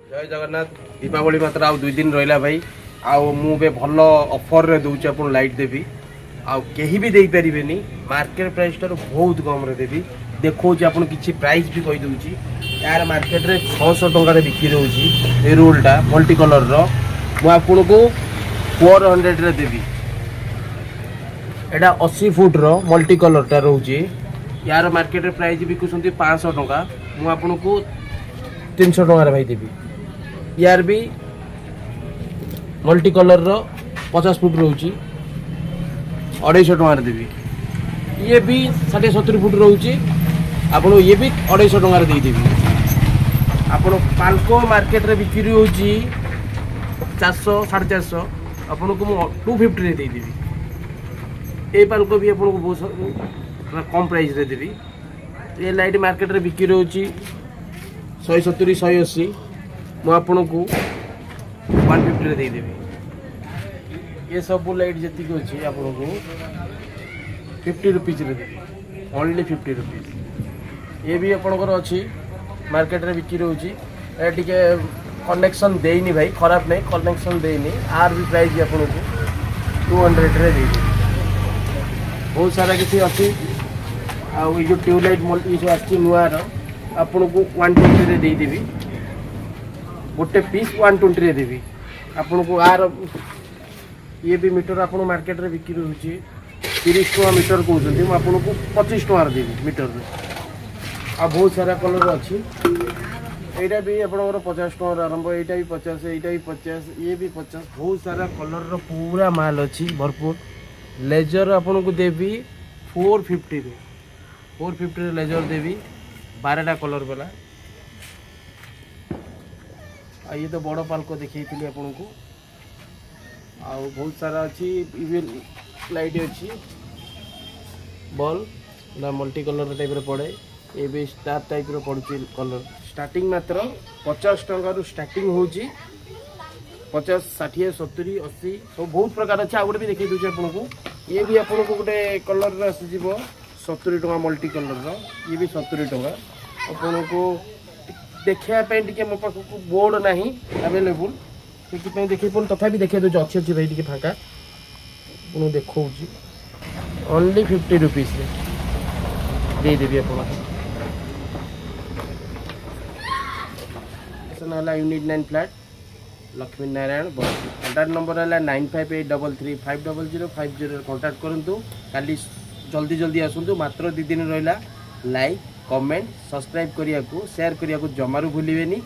जय जगन्नाथ। दीपावली मात्र आउ 2 दिन रहा भाई। आउ मु भल ऑफर रे दूचे अपन लाइट देवी। आउ केही भी देई परिबेनी। मार्केट प्राइस टार बहुत कम रे देवी। देखो जे अपन किछि प्राइस भी कहि दउची। यार मार्केट रे 600 टंका रे बिक्री होउची ए रोलटा मल्टी कलर रो। मु आपन को 400 रे देवी। एटा 80 फुट रो मल्टी कलर टा रहउची। यार मार्केट रे प्राइस बिकुसंती 500 टंका। मु आपन को 300 टंका रे भाई देवी। यार भी मल्टी कलर रो 50 फुट रोची 250 टंका देवी। ये भी 60-70 फुट रोची आपन ये भी 250 टंका दे देवी। आपन पाल्को मार्केट रे बिक्री होची 400 450 आपन को 250 रे दे देवी। ए पाल्को भी आपन को बहुत कम प्राइस रे देवी। ये लाइट मार्केट रे बिक्री होची 170 180 मु आपन को 150 रे दे देवी। ये सब लाइट जी अच्छी आपन को 50 रुपीज रे देवी। Only 50 rupees. ये भी आपंकर अच्छी मार्केट रे बिक्री होची। टिके कनेक्शन देनी भाई खराब नहीं कनेक्शन देनी। आर भी प्राइस आपन को 200 रे दे देवी। बहुत सारा किसी अच्छी आउ ये जो ट्यूबलाइट ये जो आछि नुआर आपन को 120 रे दे देवी। गोटे पीस 120 रे देवी आपन को। आर ये भी मीटर आपन मार्केट रे बिक्री होची 30 टका मीटर कहउछन्ती। म आपन को 25 टका देवी मीटर रे। आ बहुत सारा कलर अच्छी। एटा भी आपनकर 50 टका आरंभ। एटा भी 50 एटा भी 50 ये भी 50। बहुत सारा कलर रो पूरा माल अच्छी भरपूर। लेजर आपन को देवी 450 रे। 450 रे लेजर देवी 12टा कलर वाला। ये तो बड़ पाल्को देखी आपन को। आ बहुत सारा अच्छी लाइट अच्छी बॉल ना मल्टी कलर टाइप रे पड़े। ये भी स्टार टाइप रो पड़ची कलर। स्टार्टिंग मात्र 50 टंका रु स्टार्टिंग होची 50 60 70 80 सब बहुत प्रकार अच्छा। आउटे भी देखि दूचे आपन को। ये भी आपन को गोटे कलर रे आसी जीवो 70 टंका मल्टी कलर रो। ये भी 70 टंका आपन को। देखिया पे टिके मो पाख को बोर्ड नहीं अवेलेबल से देखिए तथापि देखिए दो अच्छी अच्छी भाई टिके फांका आपको देखा ओनली 50 रुपीज दे देवी आप। यूनिट 9 फ्लैट लक्ष्मी नारायण बस्ती। कॉन्टैक्ट नंबर है 9583350050 कॉन्टैक्ट करूँ। काली जल्दी जल्दी आसतु। मात्र 2 दिन रहा। लाइक कमेंट सब्सक्राइब करने को शेयर करने को जमारू भूलिए।